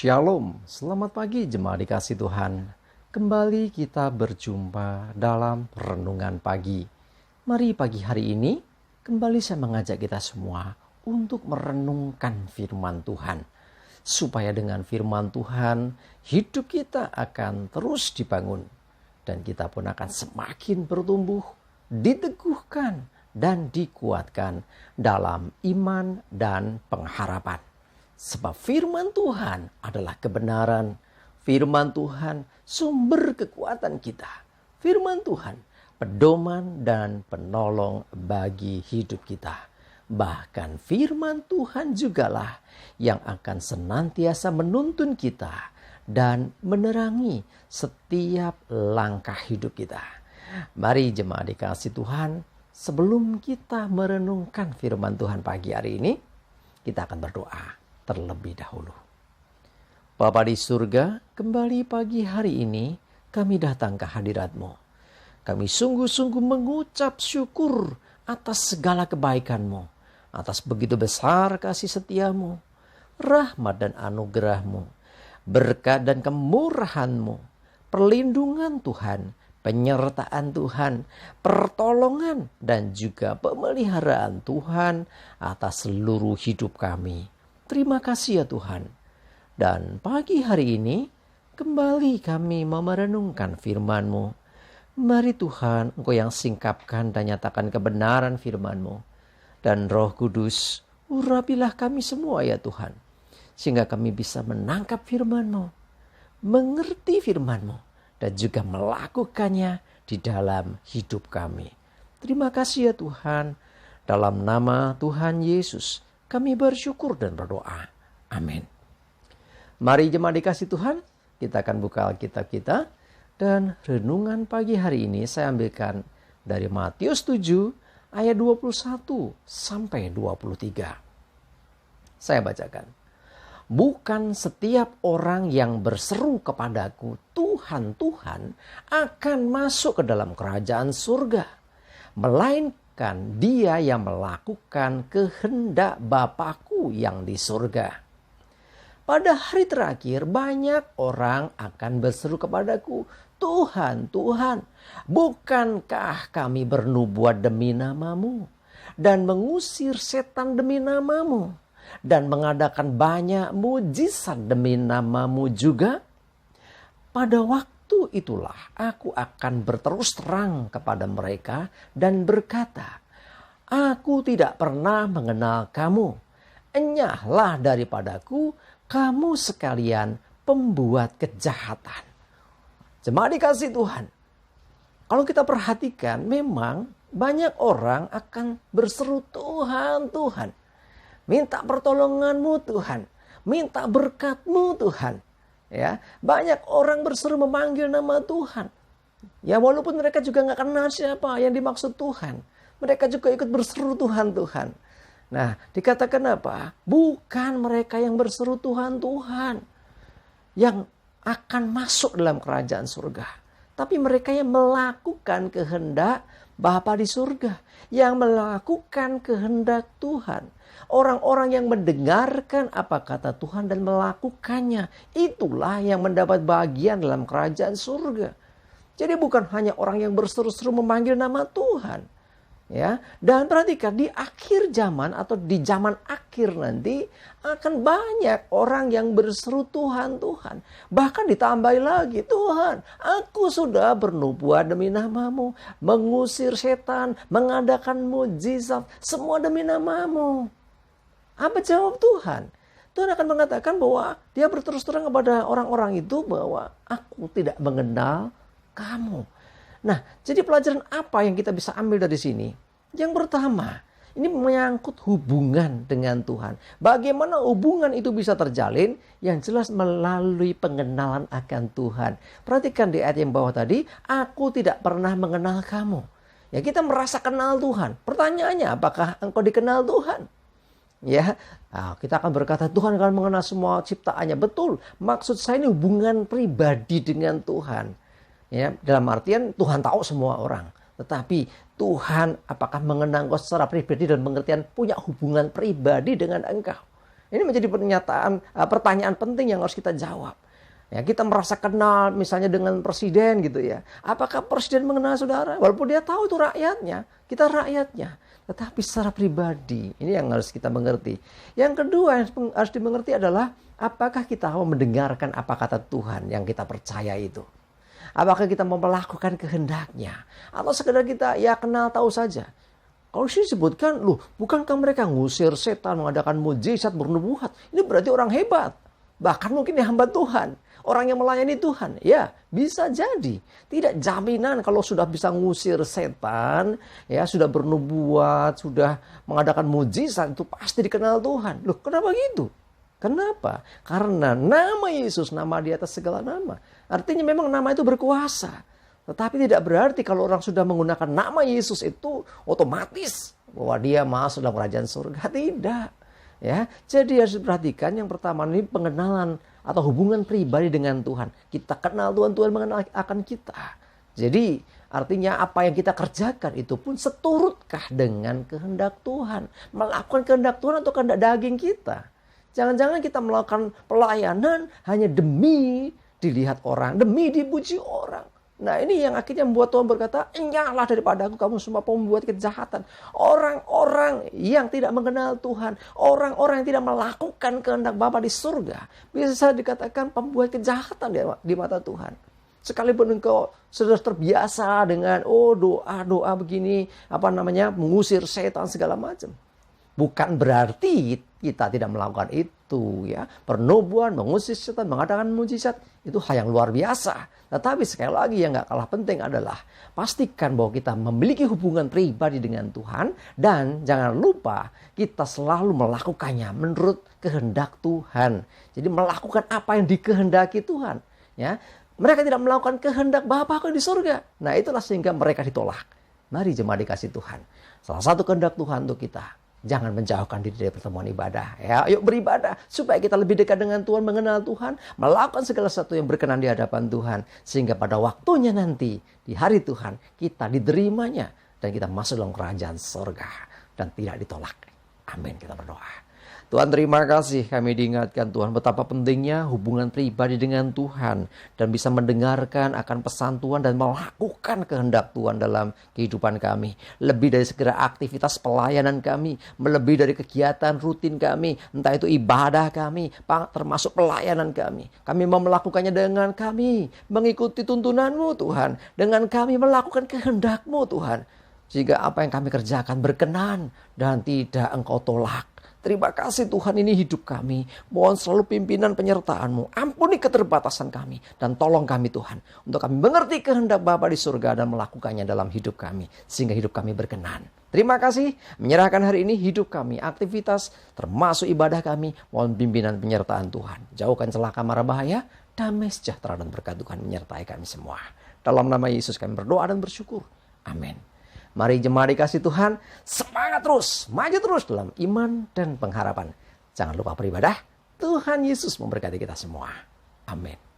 Shalom, selamat pagi jemaat dikasih Tuhan. Kembali kita berjumpa dalam renungan pagi. Mari pagi hari ini kembali saya mengajak kita semua untuk merenungkan firman Tuhan. Supaya dengan firman Tuhan hidup kita akan terus dibangun. Dan kita pun akan semakin bertumbuh, diteguhkan dan dikuatkan dalam iman dan pengharapan. Sebab firman Tuhan adalah kebenaran. Firman Tuhan sumber kekuatan kita. Firman Tuhan pedoman dan penolong bagi hidup kita. Bahkan firman Tuhan jugalah yang akan senantiasa menuntun kita dan menerangi setiap langkah hidup kita. Mari jemaat dikasih Tuhan, sebelum kita merenungkan firman Tuhan pagi hari ini, kita akan berdoa terlebih dahulu. Bapa di surga, kembali pagi hari ini kami datang ke hadirat-Mu. Kami sungguh-sungguh mengucap syukur atas segala kebaikan-Mu, atas begitu besar kasih setia-Mu, rahmat dan anugerah-Mu, berkat dan kemurahan-Mu, perlindungan Tuhan, penyertaan Tuhan, pertolongan dan juga pemeliharaan Tuhan atas seluruh hidup kami. Terima kasih ya Tuhan. Dan pagi hari ini kembali kami mau merenungkan firman-Mu. Mari Tuhan, Engkau yang singkapkan dan nyatakan kebenaran firman-Mu. Dan Roh Kudus, urapilah kami semua ya Tuhan. Sehingga kami bisa menangkap firman-Mu, mengerti firman-Mu, dan juga melakukannya di dalam hidup kami. Terima kasih ya Tuhan. Dalam nama Tuhan Yesus, kami bersyukur dan berdoa. Amin. Mari jemaat dikasih Tuhan, kita akan buka Alkitab kita. Dan renungan pagi hari ini saya ambilkan dari Matius 7 ayat 21 sampai 23. Saya bacakan. Bukan setiap orang yang berseru kepadaku, Tuhan, Tuhan, akan masuk ke dalam kerajaan surga. Melainkan dia yang melakukan kehendak Bapa-Ku yang di surga. Pada hari terakhir banyak orang akan berseru kepadaku, Tuhan, Tuhan, bukankah kami bernubuat demi nama-Mu dan mengusir setan demi nama-Mu dan mengadakan banyak mujizat demi nama-Mu juga? Pada waktu itulah aku akan berterus terang kepada mereka dan berkata, aku tidak pernah mengenal kamu. Enyahlah daripadaku, kamu sekalian pembuat kejahatan. Jemaat dikasih Tuhan, kalau kita perhatikan memang banyak orang akan berseru Tuhan, Tuhan. Minta pertolongan-Mu Tuhan, minta berkat-Mu Tuhan. Ya, banyak orang berseru memanggil nama Tuhan. Ya, walaupun mereka juga nggak kenal siapa yang dimaksud Tuhan, mereka juga ikut berseru Tuhan, Tuhan. Nah, dikatakan apa? Bukan mereka yang berseru Tuhan, Tuhan, yang akan masuk dalam kerajaan surga, tapi mereka yang melakukan kehendak Bapa di surga, yang melakukan kehendak Tuhan. Orang-orang yang mendengarkan apa kata Tuhan dan melakukannya, itulah yang mendapat bagian dalam kerajaan surga. Jadi bukan hanya orang yang berseru-seru memanggil nama Tuhan. Ya, dan perhatikan di akhir zaman atau di zaman akhir nanti akan banyak orang yang berseru Tuhan, Tuhan. Bahkan ditambahi lagi, Tuhan, aku sudah bernubuat demi nama-Mu, mengusir setan, mengadakan mujizat, semua demi nama-Mu. Apa jawab Tuhan? Tuhan akan mengatakan bahwa dia berterus terang kepada orang-orang itu bahwa aku tidak mengenal kamu. Nah, jadi pelajaran apa yang kita bisa ambil dari sini? Yang pertama, ini menyangkut hubungan dengan Tuhan. Bagaimana hubungan itu bisa terjalin? Yang jelas melalui pengenalan akan Tuhan. Perhatikan di ayat yang bawah tadi, aku tidak pernah mengenal kamu. Ya, kita merasa kenal Tuhan. Pertanyaannya, apakah engkau dikenal Tuhan? Ya, nah, kita akan berkata Tuhan akan mengenal semua ciptaannya. Betul, maksud saya ini hubungan pribadi dengan Tuhan. Ya, dalam artian Tuhan tahu semua orang. Tetapi Tuhan apakah mengenal engkau secara pribadi dan pengertian punya hubungan pribadi dengan engkau. Ini menjadi pertanyaan penting yang harus kita jawab. Ya, kita merasa kenal misalnya dengan presiden gitu ya. Apakah presiden mengenal saudara? Walaupun dia tahu itu rakyatnya, kita rakyatnya. Tetapi secara pribadi, ini yang harus kita mengerti. Yang kedua yang harus dimengerti adalah apakah kita mau mendengarkan apa kata Tuhan yang kita percaya itu. Apakah kita mau melakukan kehendaknya? Atau sekedar kita ya kenal tahu saja. Kalau sini disebutkan, loh bukankah mereka ngusir setan, mengadakan mujizat, bernubuat. Ini berarti orang hebat. Bahkan mungkin dia hamba Tuhan. Orang yang melayani Tuhan. Ya, bisa jadi. Tidak jaminan kalau sudah bisa ngusir setan, ya sudah bernubuat, sudah mengadakan mujizat, itu pasti dikenal Tuhan. Loh, kenapa gitu? Kenapa? Karena nama Yesus, nama di atas segala nama. Artinya memang nama itu berkuasa. Tetapi tidak berarti kalau orang sudah menggunakan nama Yesus itu otomatis bahwa dia masuk dalam kerajaan surga. Tidak. Ya, jadi harus diperhatikan yang pertama ini pengenalan atau hubungan pribadi dengan Tuhan. Kita kenal Tuhan, Tuhan mengenal akan kita. Jadi artinya apa yang kita kerjakan itu pun seturutkah dengan kehendak Tuhan. Melakukan kehendak Tuhan atau kehendak daging kita. Jangan-jangan kita melakukan pelayanan hanya demi dilihat orang, demi dipuji orang. Nah ini yang akhirnya membuat Tuhan berkata, enyahlah daripada aku kamu semua pembuat kejahatan. Orang-orang yang tidak mengenal Tuhan, orang-orang yang tidak melakukan kehendak Bapa di surga, bisa dikatakan pembuat kejahatan di mata Tuhan. Sekalipun engkau sudah terbiasa dengan doa begini, mengusir setan segala macam. Bukan berarti kita tidak melakukan itu ya. Pernubuan, mengusir setan, mengadakan mujizat itu hal yang luar biasa. Tetapi sekali lagi yang gak kalah penting adalah pastikan bahwa kita memiliki hubungan pribadi dengan Tuhan. Dan jangan lupa kita selalu melakukannya menurut kehendak Tuhan. Jadi melakukan apa yang dikehendaki Tuhan. Ya, mereka tidak melakukan kehendak Bapa di surga. Nah itulah sehingga mereka ditolak. Mari jemaat dikasih Tuhan. Salah satu kehendak Tuhan untuk kita. Jangan menjauhkan diri dari pertemuan ibadah. Ya, yuk beribadah supaya kita lebih dekat dengan Tuhan, mengenal Tuhan, melakukan segala sesuatu yang berkenan di hadapan Tuhan. Sehingga pada waktunya nanti, di hari Tuhan, kita diterimanya. Dan kita masuk dalam kerajaan surga. Dan tidak ditolak. Amin, kita berdoa. Tuhan terima kasih kami diingatkan Tuhan betapa pentingnya hubungan pribadi dengan Tuhan. Dan bisa mendengarkan akan pesan Tuhan dan melakukan kehendak Tuhan dalam kehidupan kami. Lebih dari segera aktivitas pelayanan kami. Melebihi dari kegiatan rutin kami. Entah itu ibadah kami, termasuk pelayanan kami. Kami mau melakukannya dengan kami mengikuti tuntunan-Mu Tuhan. Dengan kami melakukan kehendak-Mu Tuhan. Sehingga apa yang kami kerjakan berkenan dan tidak Engkau tolak. Terima kasih Tuhan, ini hidup kami. Mohon selalu pimpinan penyertaan-Mu. Ampuni keterbatasan kami. Dan tolong kami Tuhan. Untuk kami mengerti kehendak Bapa di surga dan melakukannya dalam hidup kami. Sehingga hidup kami berkenan. Terima kasih. Menyerahkan hari ini hidup kami. Aktivitas termasuk ibadah kami. Mohon pimpinan penyertaan Tuhan. Jauhkan celaka mara bahaya. Damai sejahtera dan berkat Tuhan menyertai kami semua. Dalam nama Yesus kami berdoa dan bersyukur. Amin. Mari jemaat dikasih Tuhan, semangat terus, maju terus dalam iman dan pengharapan. Jangan lupa beribadah, Tuhan Yesus memberkati kita semua. Amin.